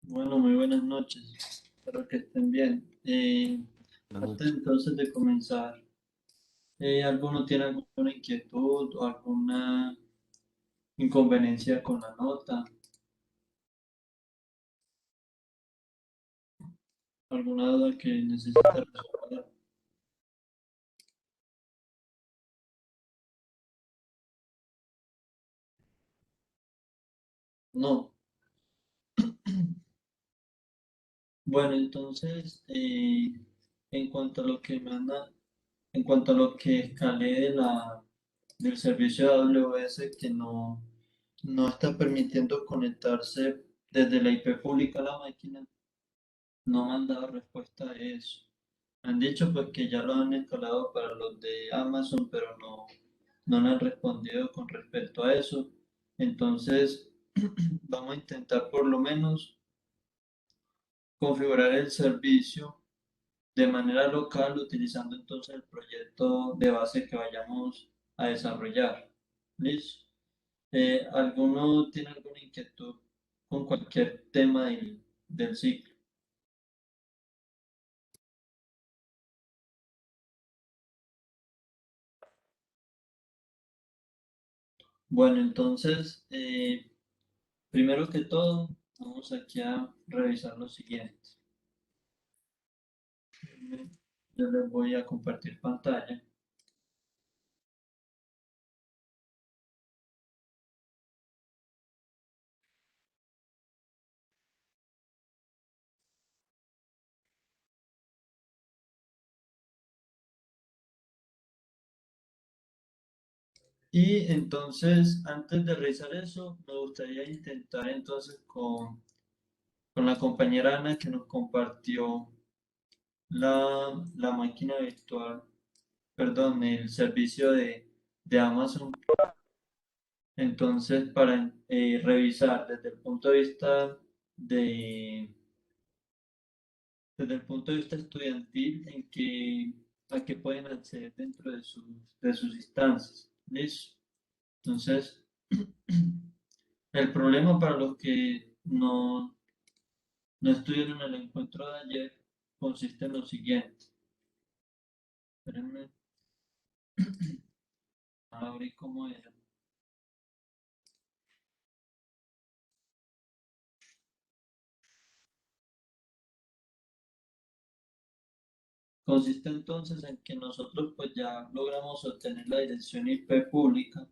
Bueno, muy buenas noches. Espero que estén bien. Buenas Antes noches. entonces de comenzar, ¿alguno tiene alguna inquietud o alguna inconveniencia con la nota? ¿Alguna duda que necesite resolver? No. Bueno, entonces, en cuanto a lo que en cuanto a lo que escalé del servicio de AWS que no está permitiendo conectarse desde la IP pública a la máquina, no me han dado respuesta a eso. Han dicho pues que ya lo han escalado para los de Amazon, pero no le han respondido con respecto a eso. Entonces, vamos a intentar por lo menos configurar el servicio de manera local utilizando entonces el proyecto de base que vayamos a desarrollar. ¿Listo? ¿Alguno tiene alguna inquietud con cualquier tema del ciclo? Bueno, entonces, primero que todo, vamos aquí a revisar lo siguiente. Yo les voy a compartir pantalla. Y entonces, antes de revisar eso, me gustaría intentar entonces con la compañera Ana que nos compartió la máquina virtual, perdón, el servicio de Amazon. Entonces, para revisar desde el punto de vista de, desde el punto de vista estudiantil, a qué pueden acceder dentro de sus instancias. ¿Listo? Entonces, el problema para los que no estuvieron en el encuentro de ayer consiste en lo siguiente. Espérenme, abrí cómo era. Consiste entonces en que nosotros pues ya logramos obtener la dirección IP pública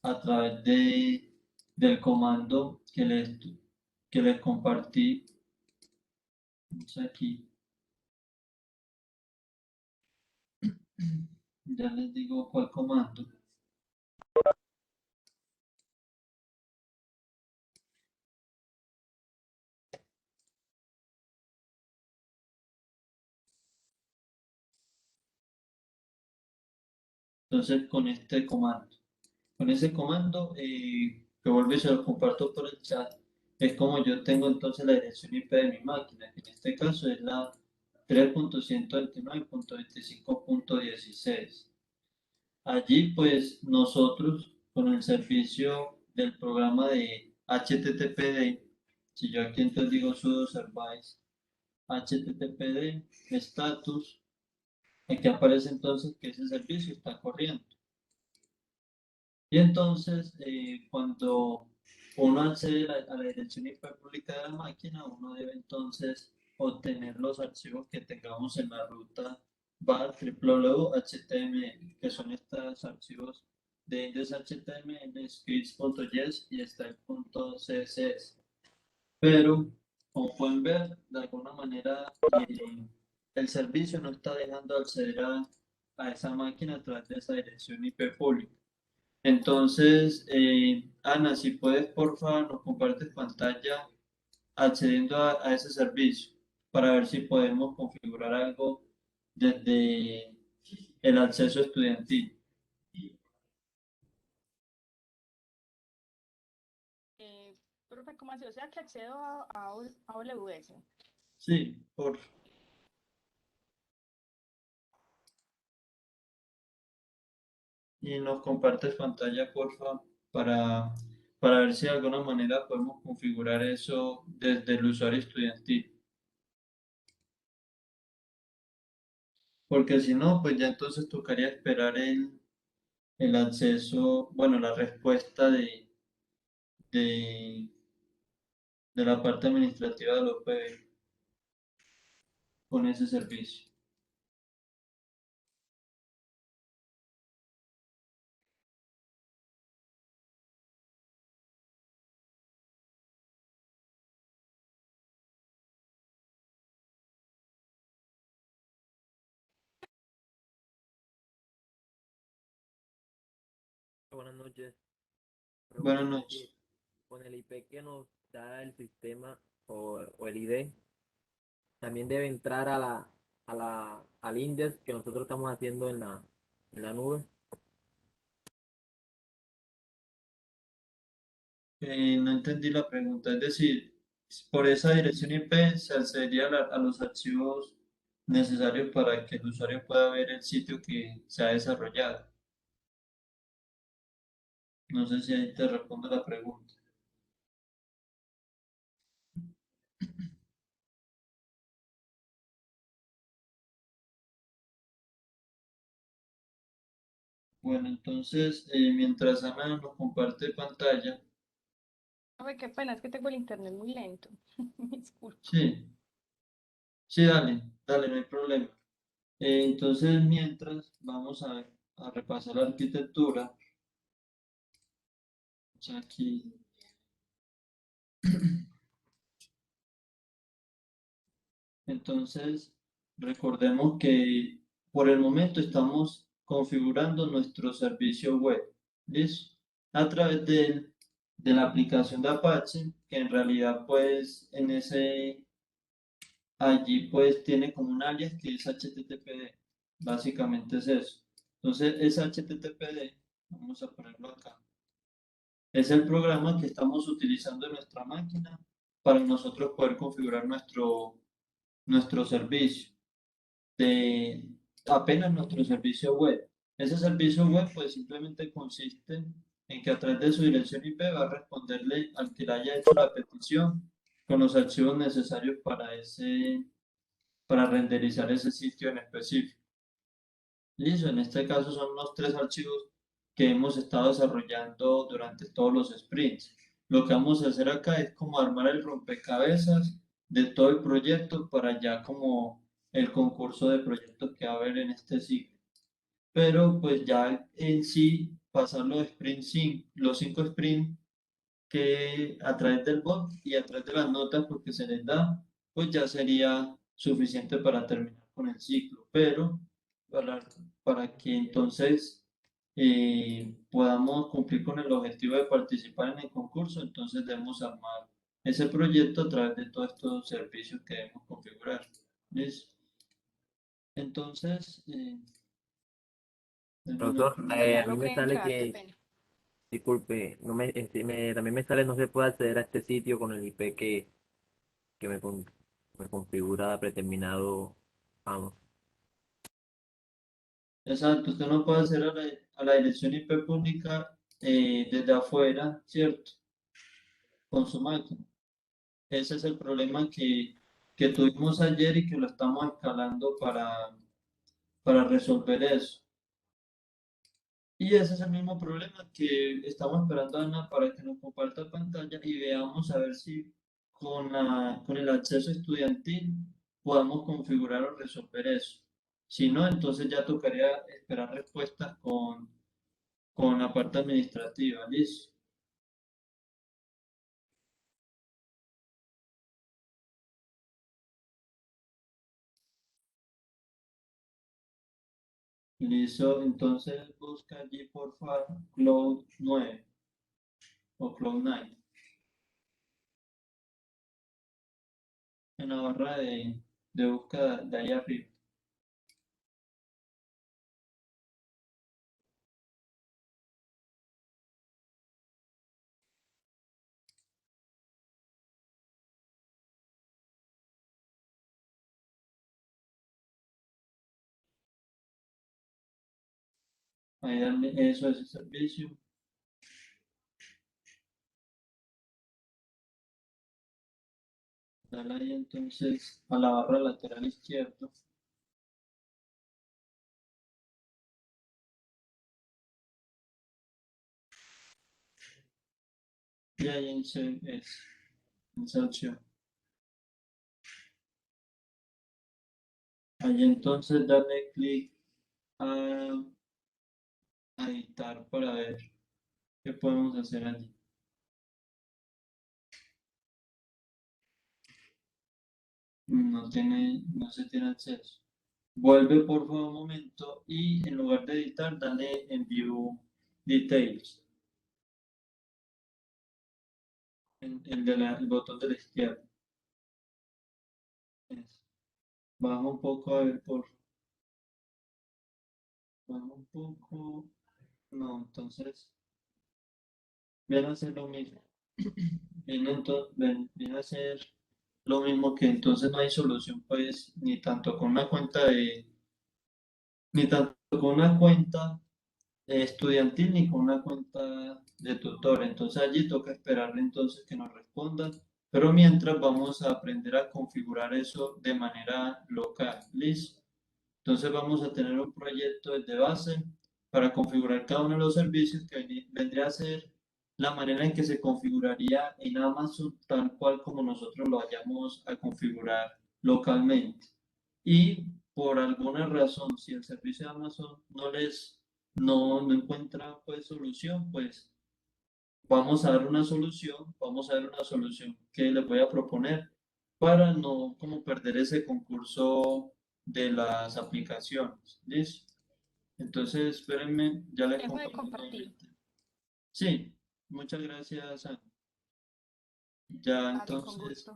a través del comando que les compartí. Vamos aquí, ya les digo cuál comando. Entonces con este comando. Con ese comando, que vuelvo y se lo comparto por el chat, es como yo tengo entonces la dirección IP de mi máquina, que en este caso es la 3.129.25.16. Allí pues nosotros con el servicio del programa de HTTPD, si yo aquí entonces digo sudo service HTTPD status, aquí aparece entonces que ese servicio está corriendo. Y entonces, cuando uno accede a la dirección IP pública de la máquina, uno debe entonces obtener los archivos que tengamos en la ruta var www.html, que son estos archivos de index.html, scripts.js y style.css. Pero, como pueden ver, de alguna manera el servicio no está dejando acceder a esa máquina a través de esa dirección IP pública. Entonces, Ana, si puedes, por favor, nos compartes pantalla accediendo a ese servicio para ver si podemos configurar algo desde el acceso estudiantil. Eh, Profe, ¿cómo así? O sea, que accedo a AWS. Sí, por y nos compartes pantalla, por favor, para para ver si de alguna manera podemos configurar eso desde el usuario estudiantil. Porque si no, pues ya entonces tocaría esperar el acceso, bueno, la respuesta de, de la parte administrativa de los PB con ese servicio. Buenas noches. Buenas Pregunta noches. que con el IP que nos da el sistema o el ID, también debe entrar al index que nosotros estamos haciendo en la nube. No entendí la pregunta. Es decir, por esa dirección IP se accedería a los archivos necesarios para que el usuario pueda ver el sitio que se ha desarrollado. No sé si ahí te respondo la pregunta. Bueno, entonces, mientras Ana nos comparte pantalla, Ay, qué pena, es que tengo el internet muy lento. Disculpa. sí, sí, dale, dale, no hay problema. Entonces, mientras vamos a repasar la arquitectura, o aquí, entonces, recordemos que por el momento estamos configurando nuestro servicio web, ¿listo? A través de la aplicación de Apache, que en realidad, pues, allí pues tiene como un alias que es HTTPD. Básicamente es eso. Entonces, ese HTTPD, vamos a ponerlo acá, es el programa que estamos utilizando en nuestra máquina para nosotros poder configurar nuestro servicio, de apenas nuestro servicio web. Ese servicio web pues simplemente consiste en que a través de su dirección IP va a responderle al que le haya hecho la petición con los archivos necesarios para renderizar ese sitio en específico. Listo, en este caso son los tres archivos que hemos estado desarrollando durante todos los sprints. Lo que vamos a hacer acá es como armar el rompecabezas de todo el proyecto para ya como el concurso de proyectos que va a haber en este ciclo. Pero pues ya en sí pasar los 5 sprints que a través del bot y a través de las notas porque se les da, pues ya sería suficiente para terminar con el ciclo. Pero para, para que entonces podamos cumplir con el objetivo de participar en el concurso, entonces debemos armar ese proyecto a través de todos estos servicios que debemos configurar. ¿Listo? Entonces, denme una Doctor, Ya a mí me logré sale entrar, qué que, pena. disculpe, no también me sale no se puede acceder a este sitio con el IP que me configura predeterminado. Vamos. exacto, usted no puede hacer a la dirección IP pública desde afuera, ¿cierto? Con su máquina. Ese es el problema que tuvimos ayer y que lo estamos escalando para resolver eso. Y ese es el mismo problema que estamos esperando a Ana para que nos comparta pantalla y veamos a ver si con el acceso estudiantil podamos configurar o resolver eso. Si no, entonces ya tocaría esperar respuestas con la parte administrativa, ¿listo? Listo, entonces busca allí porfa Cloud 9 o Cloud 9 en la barra de búsqueda de ahí arriba. Ahí darle eso a ese servicio. Dale ahí entonces a la barra lateral izquierda. Y ahí en esa opción. Ahí entonces dale clic a, a editar para ver qué podemos hacer allí. No se tiene acceso. Vuelve por favor un momento y en lugar de editar, dale en View Details, el botón de la izquierda. Es. Baja un poco a ver baja un poco. No, entonces viene a ser lo mismo. Viene a ser lo mismo que entonces no hay solución, pues, ni tanto con una cuenta estudiantil ni con una cuenta de tutor. Entonces allí toca esperarle entonces que nos respondan. Pero mientras vamos a aprender a configurar eso de manera local. ¿Listo? Entonces vamos a tener un proyecto desde base para configurar cada uno de los servicios que vendría a ser la manera en que se configuraría en Amazon tal cual como nosotros lo vayamos a configurar localmente. Y por alguna razón, si el servicio de Amazon no encuentra pues solución, pues vamos a dar una solución que les voy a proponer para no como perder ese concurso de las aplicaciones. ¿Listo? Entonces, espérenme, ya les Dejo de comparto compartir. nuevamente. Sí, muchas gracias, Ana. Ya Vale, con entonces, gusto.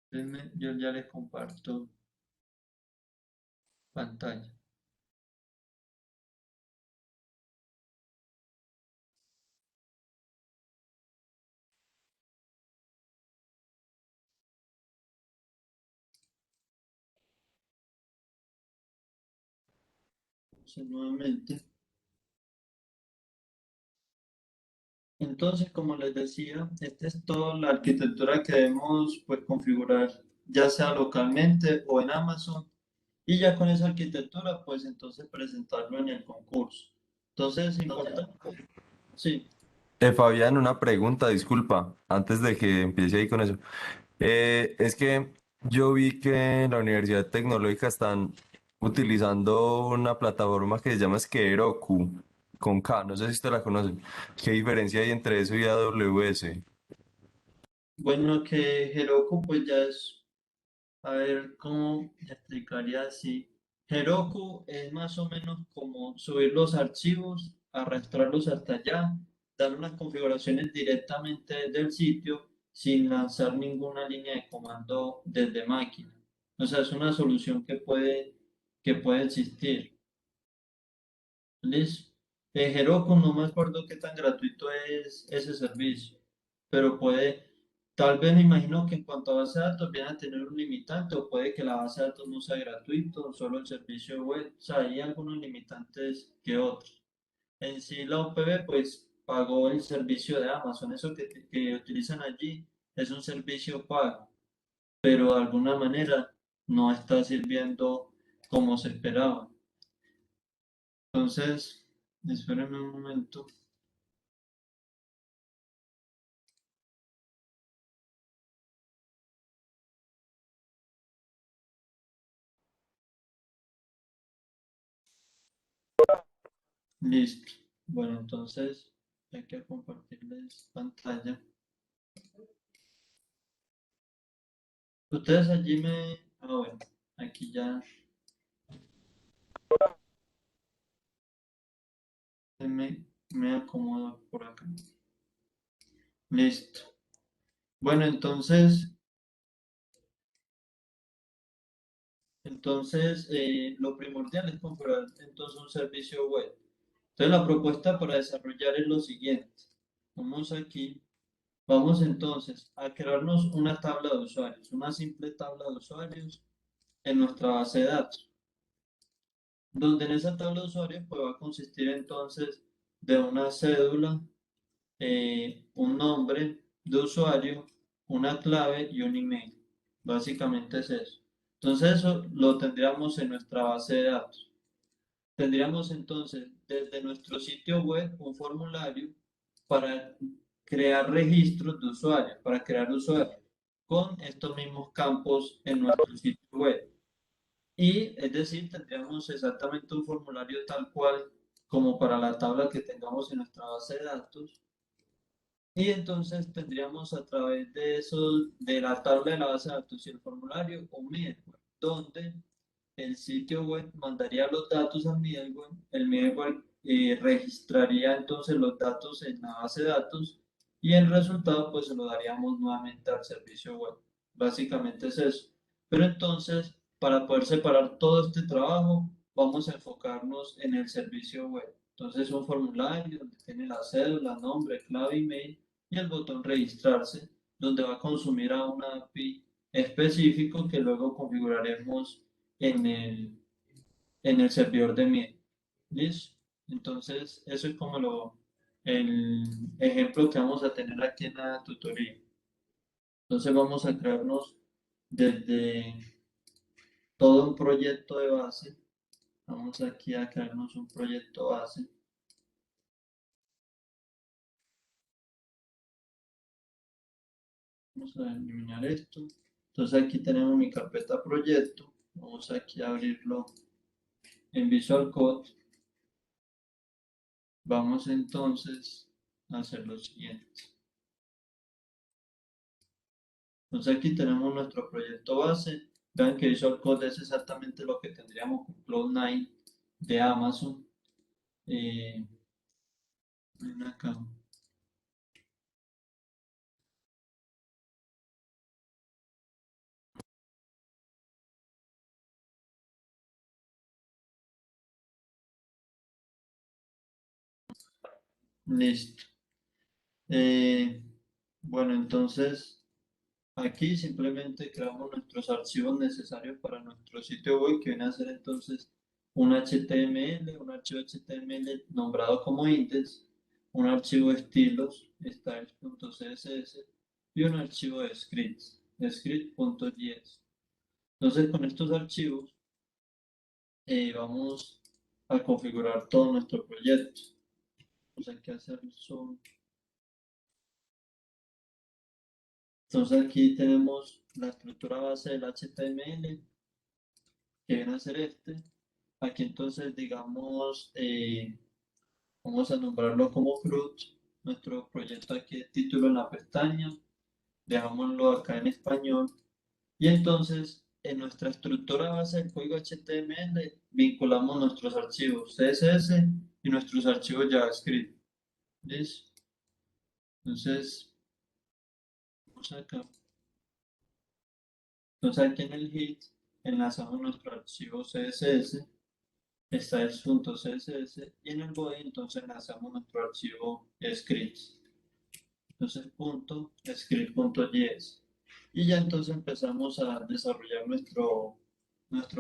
espérenme, yo ya les comparto pantalla. Entonces, nuevamente. Entonces, como les decía, esta es toda la arquitectura que debemos pues, configurar, ya sea localmente o en Amazon, y ya con esa arquitectura, pues entonces presentarlo en el concurso. Entonces, es importante, sí, Fabián, una pregunta, disculpa, antes de que empiece ahí con eso. Es que yo vi que en la Universidad Tecnológica están utilizando una plataforma que se llama Heroku, con K, no sé si usted la conoce. ¿Qué diferencia hay entre eso y AWS? bueno, que Heroku pues ya es, a ver cómo explicaría así. Heroku es más o menos como subir los archivos, arrastrarlos hasta allá, dar unas configuraciones directamente del sitio sin lanzar ninguna línea de comando desde máquina. O sea, es una solución que puede existir. ¿Listo? Heroku no me acuerdo qué tan gratuito es ese servicio, pero tal vez me imagino que en cuanto a base de datos viene a tener un limitante o puede que la base de datos no sea gratuito, solo el servicio web, o sea, hay algunos limitantes que otros. En sí la UPB pues pagó el servicio de Amazon, eso que utilizan allí es un servicio pago, pero de alguna manera no está sirviendo como se esperaba. Entonces, espérenme un momento. Listo. Bueno, entonces hay que compartirles pantalla. Ustedes allí bueno, aquí ya me acomodo por acá. Listo. Bueno, entonces lo primordial es configurar entonces un servicio web. Entonces la propuesta para desarrollar es lo siguiente. Vamos aquí. Vamos entonces a crearnos una tabla de usuarios, una simple tabla de usuarios en nuestra base de datos, donde en esa tabla de usuarios pues, va a consistir entonces de una cédula, un nombre de usuario una clave y un email. Básicamente es eso. Entonces eso lo tendríamos en nuestra base de datos. Tendríamos entonces desde nuestro sitio web un formulario para crear registros de usuarios, para crear usuarios con estos mismos campos en nuestro sitio web. Y es decir, tendríamos exactamente un formulario tal cual como para la tabla que tengamos en nuestra base de datos. Y entonces tendríamos a través de eso, de la tabla de la base de datos y el formulario, un middleware, donde el sitio web mandaría los datos al middleware, el middleware registraría entonces los datos en la base de datos y el resultado pues se lo daríamos nuevamente al servicio web. Básicamente es eso. Pero entonces, para poder separar todo este trabajo, vamos a enfocarnos en el servicio web. Entonces, un formulario donde tiene la cédula, nombre, clave, email y el botón registrarse, donde va a consumir a una API específico que luego configuraremos en el servidor de Miel. ¿Listo? Entonces, eso es como el ejemplo que vamos a tener aquí en la tutoría. Entonces, vamos a crearnos desde todo un proyecto de base. Vamos aquí a crearnos un proyecto base. Vamos a eliminar esto. Entonces, aquí tenemos mi carpeta proyecto. Vamos aquí a abrirlo en Visual Code. Vamos entonces a hacer lo siguiente. Entonces aquí tenemos nuestro proyecto base. Vean que Visual Code es exactamente lo que tendríamos con Cloud9 de Amazon. Ven acá. Listo. Eh, bueno, entonces aquí simplemente creamos nuestros archivos necesarios para nuestro sitio web, que viene a ser entonces un HTML, un archivo HTML nombrado como index, un archivo de estilos, styles.css, y un archivo de scripts, script.js. Entonces, con estos archivos vamos a configurar todo nuestro proyecto. Entonces, hay que hacer zoom. Entonces, aquí tenemos la estructura base del HTML, que viene a ser este. Aquí entonces, digamos, vamos a nombrarlo como fruit. Nuestro proyecto aquí es título en la pestaña. Dejámoslo acá en español. Y entonces, en nuestra estructura base del código HTML, vinculamos nuestros archivos CSS y nuestros archivos JavaScript. ¿Listo? Entonces, vamos acá. Entonces, aquí en el hit, enlazamos nuestro archivo CSS, styles.css, y en el body, entonces, enlazamos nuestro archivo scripts. Entonces, punto script.js. Y ya entonces empezamos a desarrollar nuestro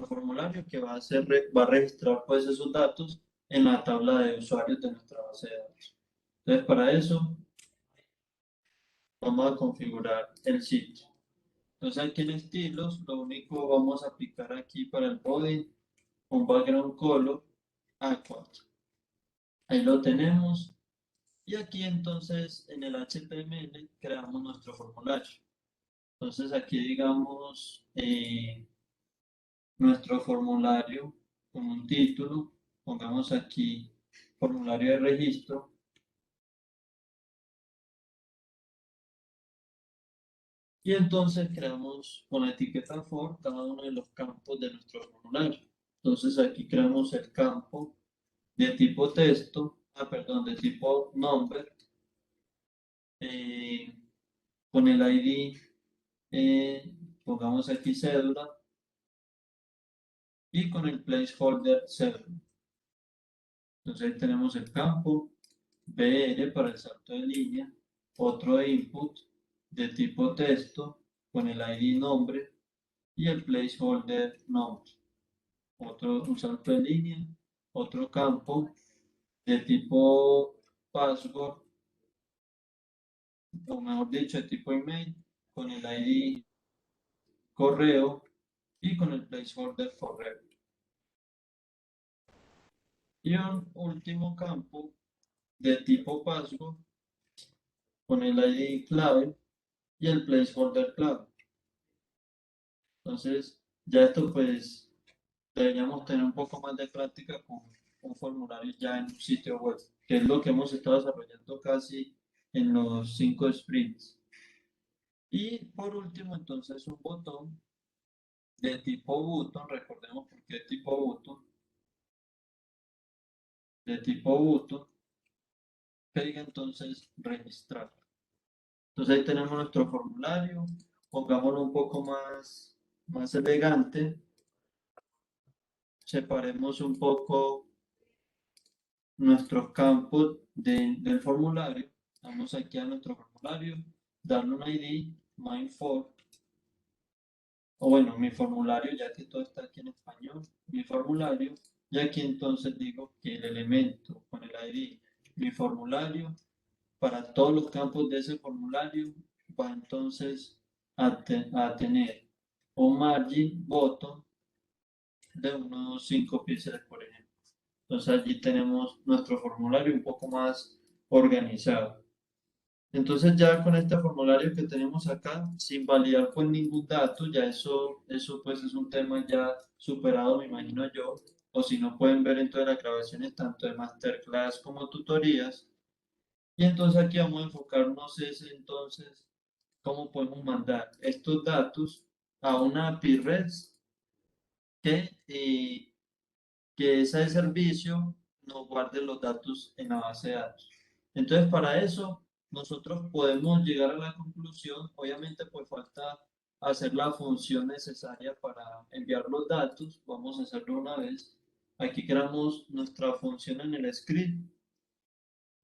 formulario que va a registrar pues esos datos en la tabla de usuarios de nuestra base de datos. Entonces, para eso vamos a configurar el sitio. Entonces, aquí en estilos, lo único vamos a aplicar aquí para el body un background color A4. Ahí lo tenemos. Y aquí entonces en el HTML creamos nuestro formulario. Entonces aquí digamos nuestro formulario con un título, pongamos aquí formulario de registro y entonces creamos con la etiqueta for cada uno de los campos de nuestro formulario. Entonces aquí creamos el campo de tipo texto, perdón, de tipo number, eh, con el ID, pongamos aquí cédula y con el placeholder cédula. Entonces ahí tenemos el campo BR para el salto de línea, otro input de tipo texto con el ID nombre y el placeholder nombre. Un salto de línea, otro campo de tipo password, o mejor dicho, de tipo email, con el ID correo y con el placeholder correo. Y un último campo de tipo password con el ID clave y el placeholder clave. Entonces, ya esto pues deberíamos tener un poco más de práctica con un formulario ya en un sitio web, que es lo que hemos estado desarrollando casi en los 5 sprints. Y por último, entonces, un botón de tipo button, recordemos por qué tipo button, de tipo button, que diga entonces registrar. Entonces ahí tenemos nuestro formulario, pongámoslo un poco más elegante, separemos un poco nuestros campos del formulario, vamos aquí a nuestro formulario, darle un ID, mine4, o bueno, mi formulario, ya que todo está aquí en español, mi formulario, y aquí entonces digo que el elemento con el ID, mi formulario, para todos los campos de ese formulario va entonces a tener un margin bottom de unos 5 píxeles, por ejemplo. Entonces allí tenemos nuestro formulario un poco más organizado. Entonces ya con este formulario que tenemos acá, sin validar pues ningún dato, ya eso pues es un tema ya superado, me imagino yo, o si no pueden ver en todas las grabaciones tanto de masterclass como tutorías. Y entonces aquí vamos a enfocarnos entonces cómo podemos mandar estos datos a una API REST que ese servicio nos guarde los datos en la base de datos. Entonces para eso nosotros podemos llegar a la conclusión, obviamente pues falta hacer la función necesaria para enviar los datos, vamos a hacerlo una vez. Aquí creamos nuestra función en el script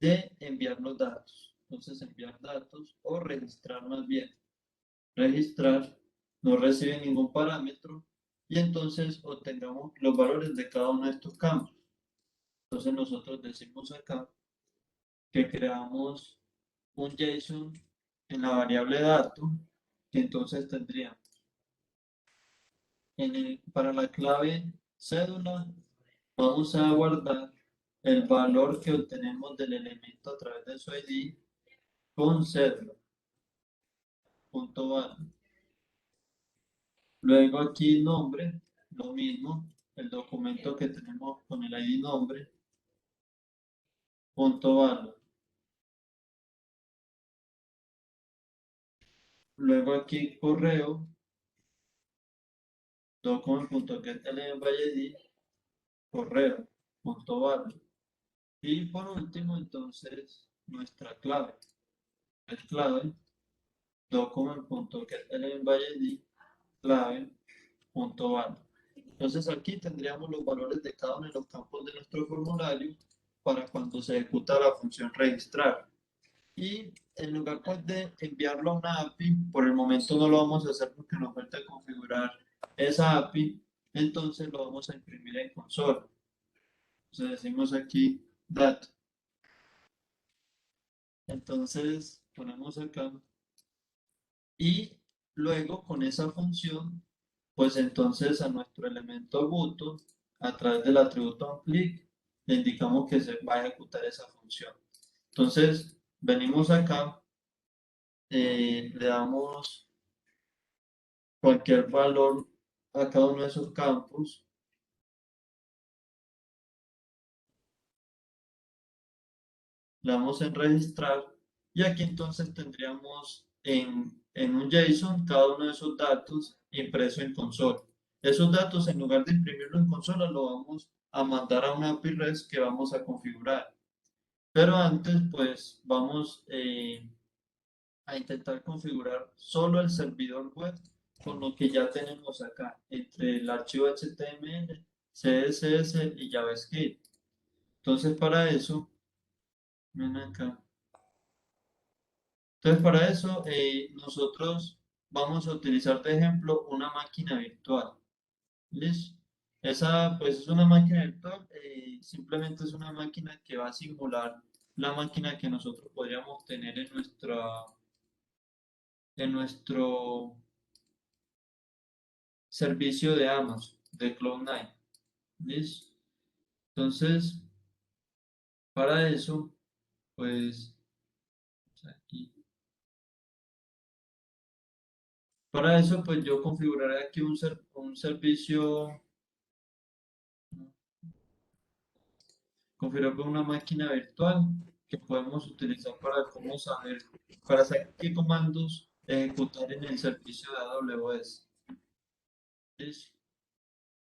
de enviar los datos. Entonces, enviar datos o registrar más bien. Registrar no recibe ningún parámetro y entonces obtengamos los valores de cada uno de estos campos. Entonces, nosotros decimos acá que creamos un JSON en la variable dato, que entonces tendríamos para la clave cédula, vamos a guardar el valor que obtenemos del elemento a través de su ID con cédula. Punto value. Luego aquí nombre, lo mismo, el documento que tenemos con el ID nombre, punto value. Luego aquí correo, document.getElementById, correo, punto value. Y por último, entonces, nuestra clave. Es clave, document.getElementById, clave, punto value. Entonces aquí tendríamos los valores de cada uno de los campos de nuestro formulario para cuando se ejecuta la función registrar. Y en lugar pues, de enviarlo a una API, por el momento no lo vamos a hacer porque nos falta configurar esa API, entonces lo vamos a imprimir en consola. Entonces decimos aquí dato. Entonces ponemos acá y luego con esa función, pues entonces a nuestro elemento button, a través del atributo onClick, le indicamos que se va a ejecutar esa función. Entonces venimos acá, le damos cualquier valor a cada uno de esos campos. Le damos en registrar y aquí entonces tendríamos en un JSON cada uno de esos datos impreso en consola. Esos datos en lugar de imprimirlo en consola lo vamos a mandar a una API REST que vamos a configurar. Pero antes pues vamos a intentar configurar solo el servidor web con lo que ya tenemos acá, entre el archivo HTML, CSS y JavaScript. Entonces para eso, ven acá. Entonces para eso nosotros vamos a utilizar de ejemplo una máquina virtual. ¿Listo? Esa pues es una máquina virtual, simplemente es una máquina que va a simular la máquina que nosotros podríamos tener en nuestro servicio de Amazon, de Cloud9. ¿Listo? Entonces, para eso, pues, aquí. Para eso, pues yo configuraré aquí un servicio, configurar con una máquina virtual que podemos utilizar para cómo saber, para saber qué comandos ejecutar en el servicio de AWS. ¿Listo?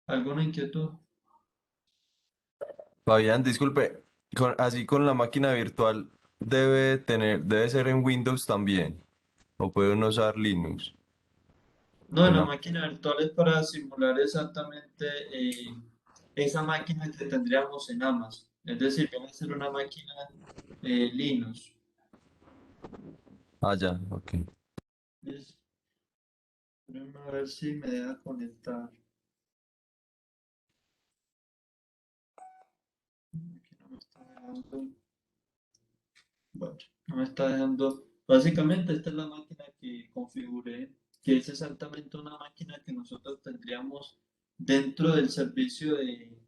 ¿Alguna inquietud? Fabián, disculpe, así con la máquina virtual debe ser en Windows también, o puede uno usar Linux. No, En la la- máquina virtual es para simular exactamente esa máquina que tendríamos en Amazon. Es decir, viene a ser una máquina Linux. Ah, ya, ok. ¿Listo? Déjame a ver si me deja conectar. Aquí no me está dejando. Bueno, no me está dejando. Básicamente, esta es la máquina que configuré, que es exactamente una máquina que nosotros tendríamos dentro del servicio de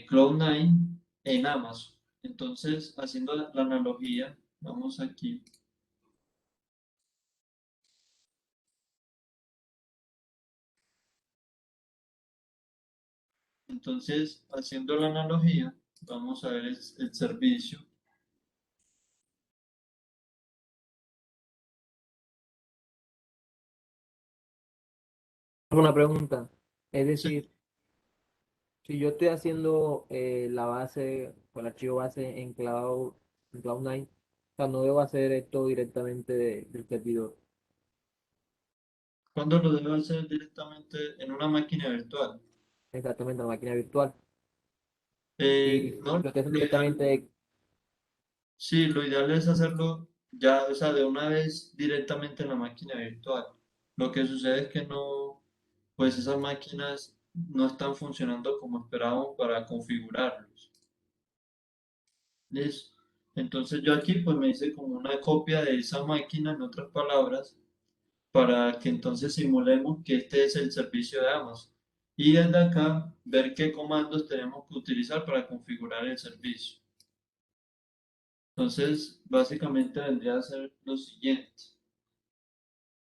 Cloud9 en Amazon. Entonces, haciendo la analogía, vamos aquí. Entonces, haciendo la analogía, vamos a ver el servicio. Una pregunta, es Sí. decir, si yo estoy haciendo la base o el archivo base en Cloud9, o sea, no debo hacer esto directamente del servidor, ¿Cuándo lo debo hacer directamente en una máquina virtual? exactamente en la máquina virtual. Y No, lo estoy haciendo lo ideal, directamente sí, lo ideal es hacerlo ya, o sea, de una vez directamente en la máquina virtual. Lo que sucede es que no, pues esas máquinas no están funcionando como esperábamos para configurarlos. ¿Listo? Entonces yo aquí pues me hice como una copia de esa máquina, en otras palabras, para que entonces simulemos que este es el servicio de Amazon. Y desde acá ver qué comandos tenemos que utilizar para configurar el servicio. Entonces, básicamente vendría a ser lo siguiente.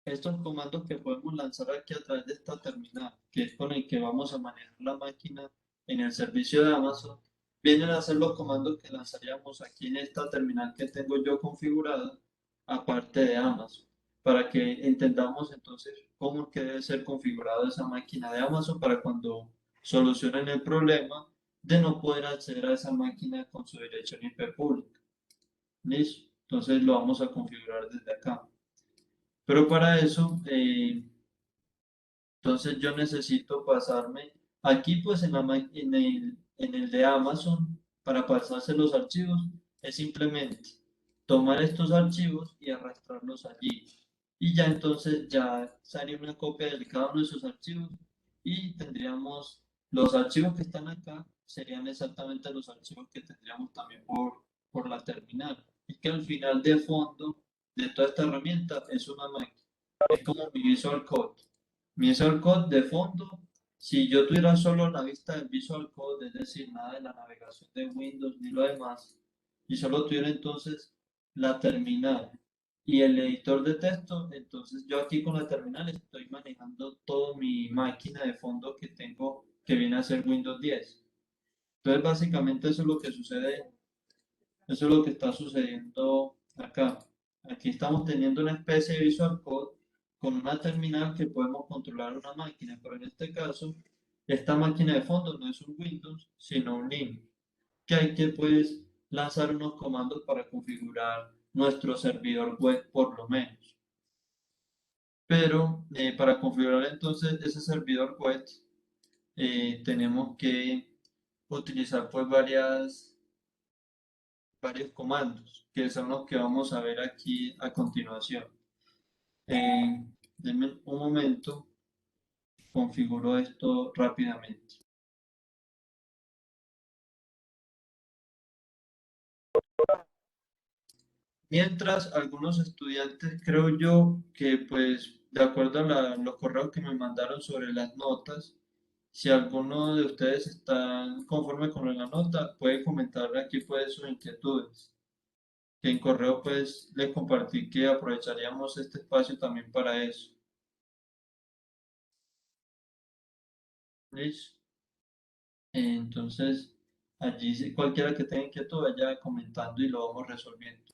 Estos comandos que podemos lanzar aquí a través de esta terminal, que es con el que vamos a manejar la máquina en el servicio de Amazon, vienen a ser los comandos que lanzaríamos aquí en esta terminal que tengo yo configurada, aparte de Amazon, para que entendamos entonces cómo es que debe ser configurada esa máquina de Amazon para cuando solucionen el problema de no poder acceder a esa máquina con su dirección IP pública. ¿Listo? Entonces lo vamos a configurar desde acá. Pero para eso, entonces yo necesito pasarme aquí pues en el de Amazon para pasarse los archivos es simplemente tomar estos archivos y arrastrarlos allí. Y ya entonces ya sería una copia de cada uno de esos archivos y tendríamos los archivos que están acá serían exactamente los archivos que tendríamos también por la terminal. Es que al final de fondo de toda esta herramienta es una máquina. Es como mi Visual Code. Mi Visual Code de fondo, si yo tuviera solo la vista del Visual Code, es decir, nada de la navegación de Windows ni lo demás, y solo tuviera entonces la terminal y el editor de texto, entonces yo aquí con la terminal estoy manejando toda mi máquina de fondo que tengo que viene a ser Windows 10. Entonces básicamente eso es lo que sucede, eso es lo que está sucediendo acá. Aquí estamos teniendo una especie de Visual Code con una terminal que podemos controlar una máquina, pero en este caso, esta máquina de fondo no es un Windows, sino un Linux, que hay que pues lanzar unos comandos para configurar nuestro servidor web por lo menos. Pero para configurar entonces ese servidor web, tenemos que utilizar pues varios comandos, que son los que vamos a ver aquí a continuación. Denme un momento, configuro esto rápidamente. Mientras algunos estudiantes, creo yo, que pues de acuerdo a los correos que me mandaron sobre las notas, si alguno de ustedes está conforme con la nota, puede comentar aquí pues sus inquietudes. Que en correo pues les compartí que aprovecharíamos este espacio también para eso. ¿Listo? Entonces, allí cualquiera que tenga inquietud vaya comentando y lo vamos resolviendo.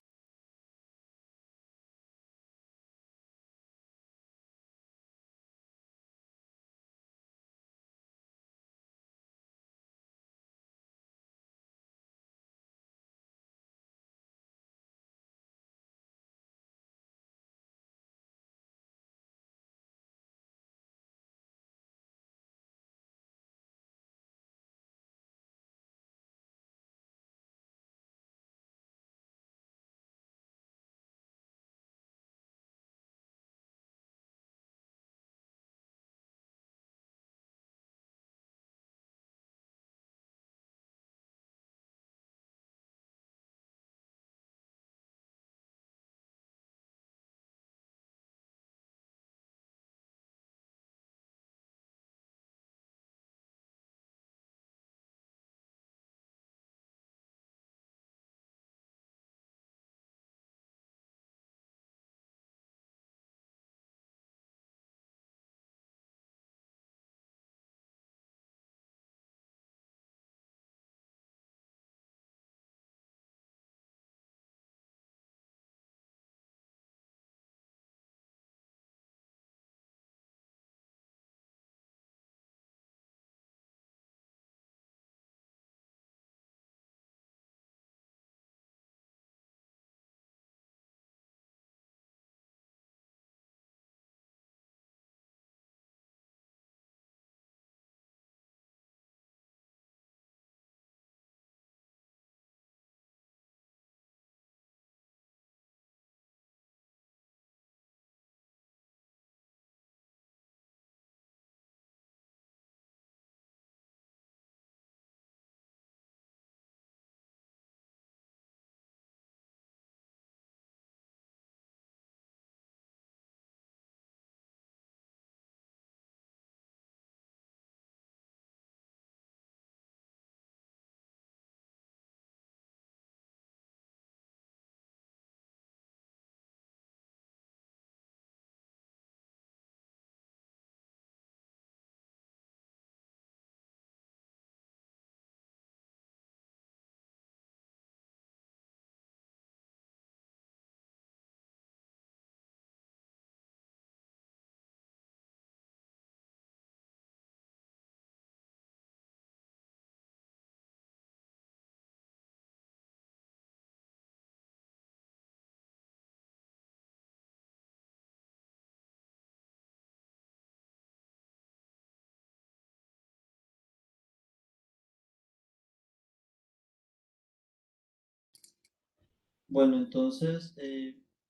Bueno, entonces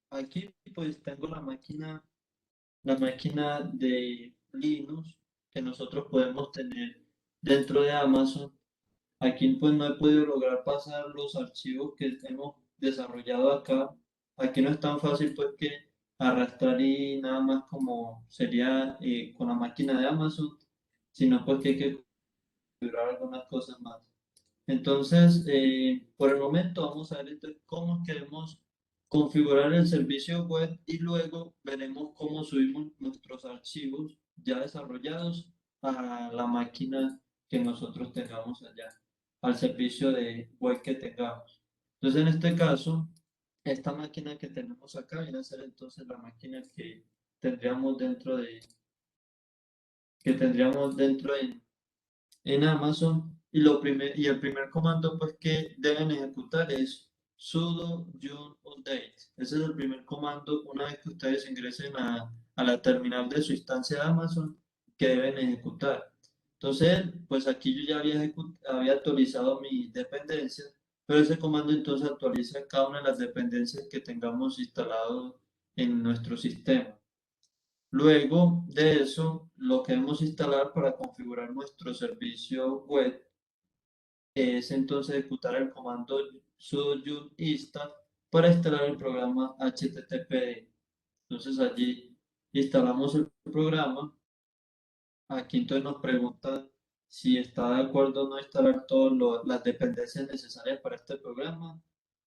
aquí pues tengo la máquina de Linux que nosotros podemos tener dentro de Amazon. Aquí pues no he podido lograr pasar los archivos que hemos desarrollado acá. Aquí no es tan fácil pues que arrastrar y nada más como sería con la máquina de Amazon, sino pues que hay que configurar algunas cosas más. Entonces, por el momento vamos a ver entonces cómo queremos configurar el servicio web y luego veremos cómo subimos nuestros archivos ya desarrollados a la máquina que nosotros tengamos allá, al servicio de web que tengamos. Entonces, en este caso, esta máquina que tenemos acá viene a ser entonces la máquina tendríamos dentro de, que tendríamos dentro en Amazon y el primer comando pues que deben ejecutar es sudo yum update. Ese es el primer comando una vez que ustedes ingresen a la terminal de su instancia de Amazon que deben ejecutar. Entonces, pues aquí yo ya había actualizado mis dependencias, pero ese comando entonces actualiza cada una de las dependencias que tengamos instalado en nuestro sistema. Luego de eso, lo que debemos instalar para configurar nuestro servicio web es entonces ejecutar el comando sudo yum install para instalar el programa HTTPD. Entonces allí instalamos el programa. Aquí entonces nos pregunta si está de acuerdo o no instalar todas las dependencias necesarias para este programa.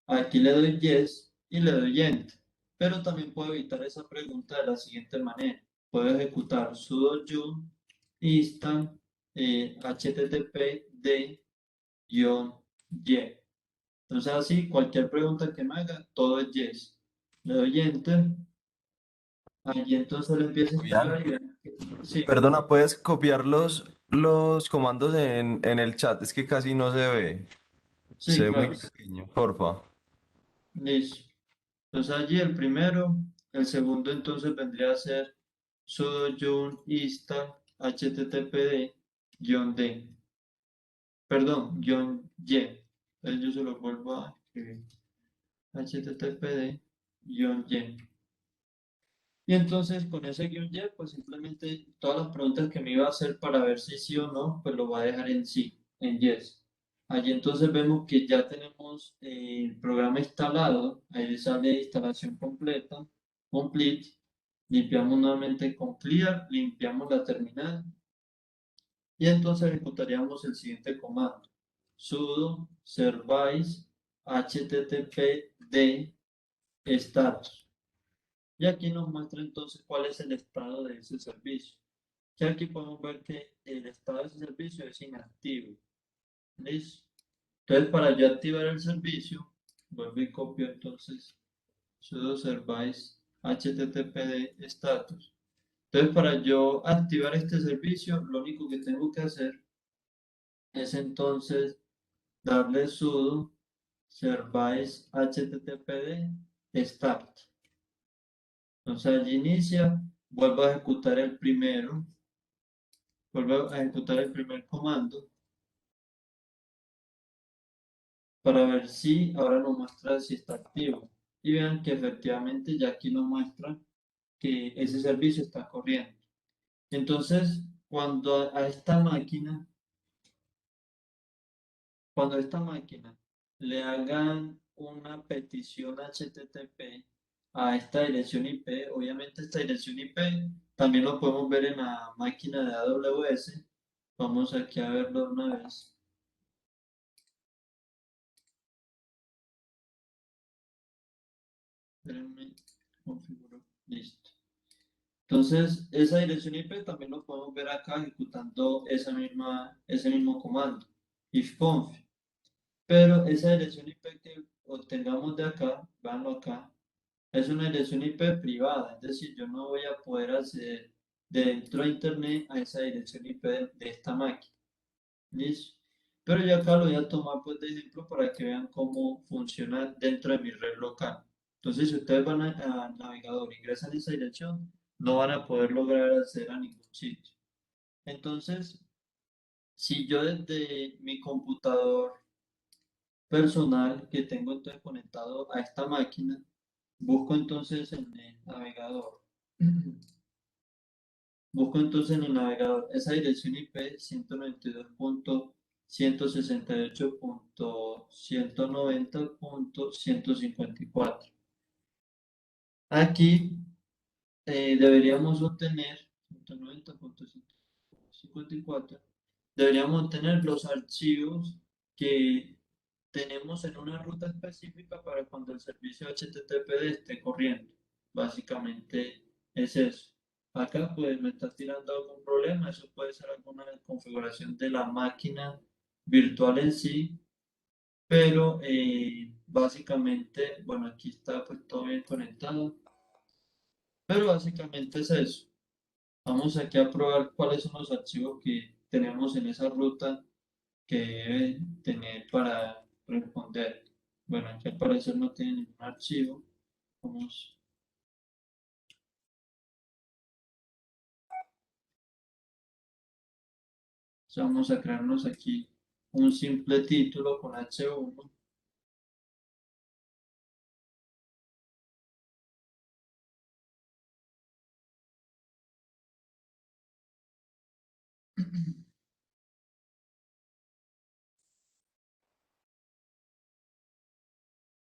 Aquí le doy yes y le doy enter. Pero también puedo evitar esa pregunta de la siguiente manera. Puedo ejecutar sudo yum install httpd-y. Entonces así, cualquier pregunta que me haga, todo es yes. Le doy enter. Allí entonces le empieza a Julián, instalar y sí. perdona, ¿puedes copiar los comandos en el chat? Es que casi no se ve. Se Sí, ve muy claro. pequeño, porfa. Listo. Entonces allí el primero, el segundo entonces vendría a ser sudo yum install httpd-d, perdón, -y. Entonces yo se lo vuelvo a escribir. httpd-y. Y entonces con ese -y, pues simplemente todas las preguntas que me iba a hacer para ver si sí o no, pues lo va a dejar en sí, en yes. Allí entonces vemos que ya tenemos el programa instalado, ahí sale instalación completa, complete, limpiamos nuevamente con clear, limpiamos la terminal y entonces ejecutaríamos el siguiente comando, sudo service httpd status. Y aquí nos muestra entonces cuál es el estado de ese servicio. Que aquí podemos ver que el estado de ese servicio es inactivo. ¿Listo? Entonces, para yo activar el servicio, vuelvo y copio entonces sudo service httpd status. Entonces, para yo activar este servicio, lo único que tengo que hacer es entonces darle sudo service httpd start. Entonces, allí inicia, vuelvo a ejecutar el primero, vuelvo a ejecutar el primer comando para ver si ahora nos muestra si está activo. Y vean que efectivamente ya aquí nos muestra que ese servicio está corriendo. Entonces, cuando a esta máquina le hagan una petición HTTP a esta dirección IP, obviamente esta dirección IP también lo podemos ver en la máquina de AWS. Vamos aquí a verlo una vez. Espérenme, configuro. Listo. Entonces, esa dirección IP también lo podemos ver acá ejecutando ese mismo comando, ifconf. Pero esa dirección IP que obtengamos de acá, veanlo acá, es una dirección IP privada, es decir, yo no voy a poder acceder dentro de Internet a esa dirección IP de esta máquina. ¿Listo? Pero yo acá lo voy a tomar pues, de ejemplo para que vean cómo funciona dentro de mi red local. Entonces, si ustedes van al navegador e ingresan esa dirección, no van a poder lograr acceder a ningún sitio. Entonces, si yo desde mi computador personal que tengo entonces conectado a esta máquina, busco entonces en el navegador. Busco entonces en el navegador esa dirección IP 192.168.190.154. Aquí deberíamos obtener 190.154. Deberíamos obtener los archivos que tenemos en una ruta específica para cuando el servicio HTTPD esté corriendo. Básicamente es eso. Acá pues me está tirando algún problema, eso puede ser alguna configuración de la máquina virtual en sí, pero básicamente, bueno, aquí está pues todo bien conectado, pero básicamente es eso. Vamos aquí a probar cuáles son los archivos que tenemos en esa ruta que debe tener para responder. Bueno, aquí al parecer no tiene ningún archivo. Vamos, vamos a crearnos aquí un simple título con H1.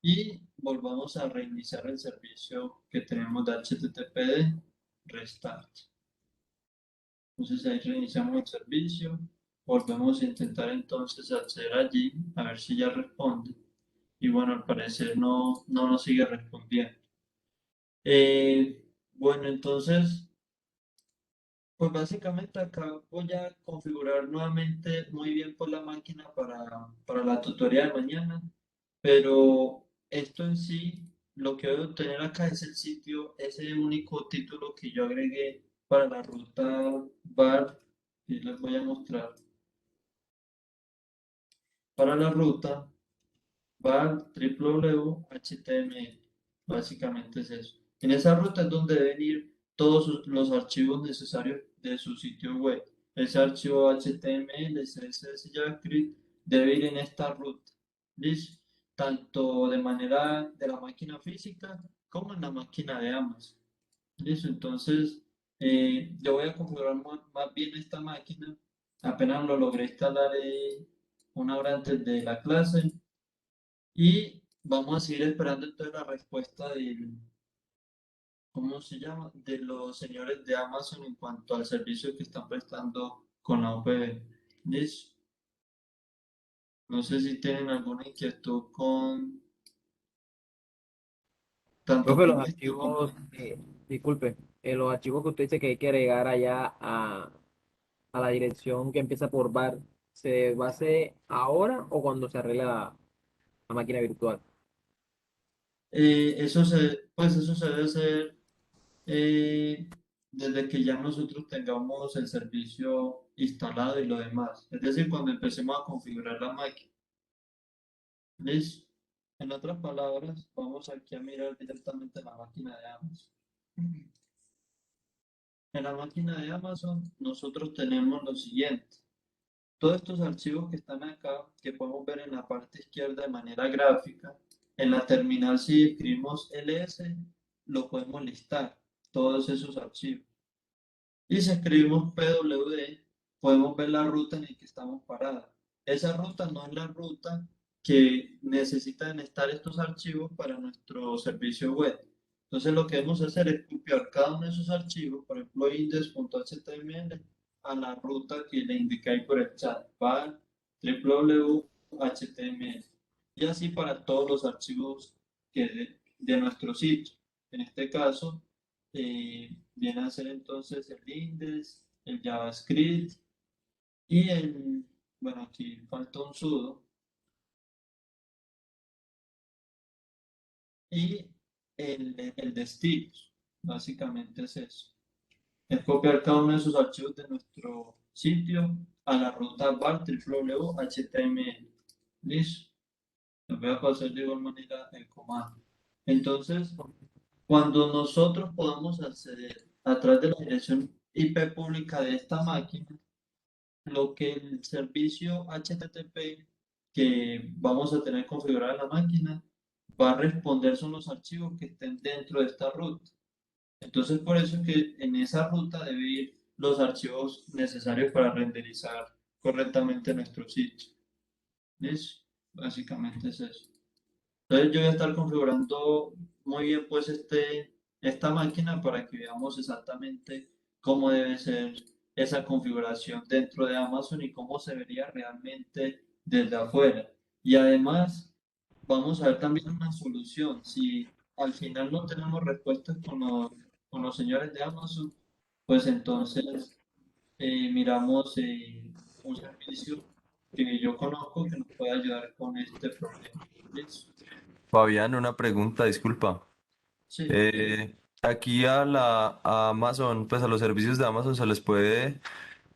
Y volvamos a reiniciar el servicio que tenemos de HTTPD, restart. Entonces ahí reiniciamos el servicio, volvemos a intentar entonces acceder allí, a ver si ya responde. Y bueno, al parecer no nos sigue respondiendo. Bueno, entonces, pues básicamente acá voy a configurar nuevamente muy bien por la máquina para la tutoría de mañana, pero esto en sí, lo que voy a obtener acá es el sitio, ese único título que yo agregué para la ruta bar, y les voy a mostrar. Para la ruta bar www.html, básicamente es eso. En esa ruta es donde deben ir todos los archivos necesarios de su sitio web. Ese archivo HTML, CSS, JavaScript debe ir en esta ruta. ¿Listo? Tanto de manera de la máquina física como en la máquina de Amazon. ¿Listo? Entonces, yo voy a configurar más bien esta máquina. Apenas lo logré instalar una hora antes de la clase. Y vamos a seguir esperando entonces la respuesta ¿cómo se llama? De los señores de Amazon en cuanto al servicio que están prestando con la UPB. ¿Listo? No sé si tienen alguna inquietud con tanto Profe, los con esto como... archivos, disculpe, los archivos que usted dice que hay que agregar allá a la dirección que empieza por bar, ¿se va a hacer ahora o cuando se arregle la máquina virtual? Pues eso se debe hacer eh, desde que ya nosotros tengamos el servicio instalado y lo demás. Es decir, cuando empecemos a configurar la máquina. ¿Listo? En otras palabras, vamos aquí a mirar directamente la máquina de Amazon. En la máquina de Amazon nosotros tenemos lo siguiente. Todos estos archivos que están acá, que podemos ver en la parte izquierda de manera gráfica, en la terminal si escribimos ls, lo podemos listar, todos esos archivos. Y si escribimos pwd, podemos ver la ruta en la que estamos paradas. Esa ruta no es la ruta que necesitan estar estos archivos para nuestro servicio web. Entonces lo que debemos hacer es copiar cada uno de esos archivos, por ejemplo index.html, a la ruta que le indiqué ahí por el chat, va www.html. Y así para todos los archivos de nuestro sitio. En este caso, viene a ser entonces el index, el JavaScript y bueno, aquí falta un sudo, y el de estilos. Básicamente es eso. Es copiar cada uno de esos archivos de nuestro sitio a la ruta var www.html. Listo. Les voy a pasar de igual manera el comando. Entonces, cuando nosotros podamos acceder a través de la dirección IP pública de esta máquina, lo que el servicio HTTP que vamos a tener configurada en la máquina va a responder son los archivos que estén dentro de esta ruta. Entonces, por eso es que en esa ruta debe ir los archivos necesarios para renderizar correctamente nuestro sitio. ¿Listo? Básicamente es eso. Entonces, yo voy a estar configurando muy bien pues esta máquina para que veamos exactamente cómo debe ser esa configuración dentro de Amazon y cómo se vería realmente desde afuera. Y además, vamos a ver también una solución. Si al final no tenemos respuestas con los señores de Amazon, pues entonces miramos un servicio que yo conozco que nos puede ayudar con este problema. ¿Listo? Fabián, una pregunta, disculpa. Sí, Aquí a Amazon, pues a los servicios de Amazon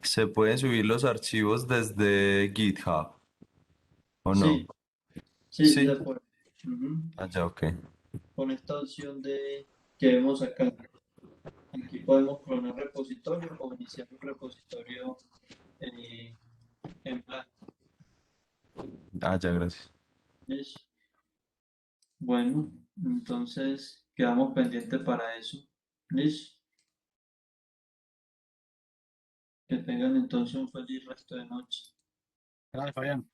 se pueden subir los archivos desde GitHub, ¿o no? sí, sí, sí se Sí. puede. Ujú. Ah, ya, ok. Con esta opción que vemos acá. Aquí podemos clonar repositorio o iniciar un repositorio eh, en blanco. Ah, ya, gracias. ¿Listo? Bueno, entonces quedamos pendientes para eso. ¿Listo? Que tengan entonces un feliz resto de noche. Gracias, Fabián.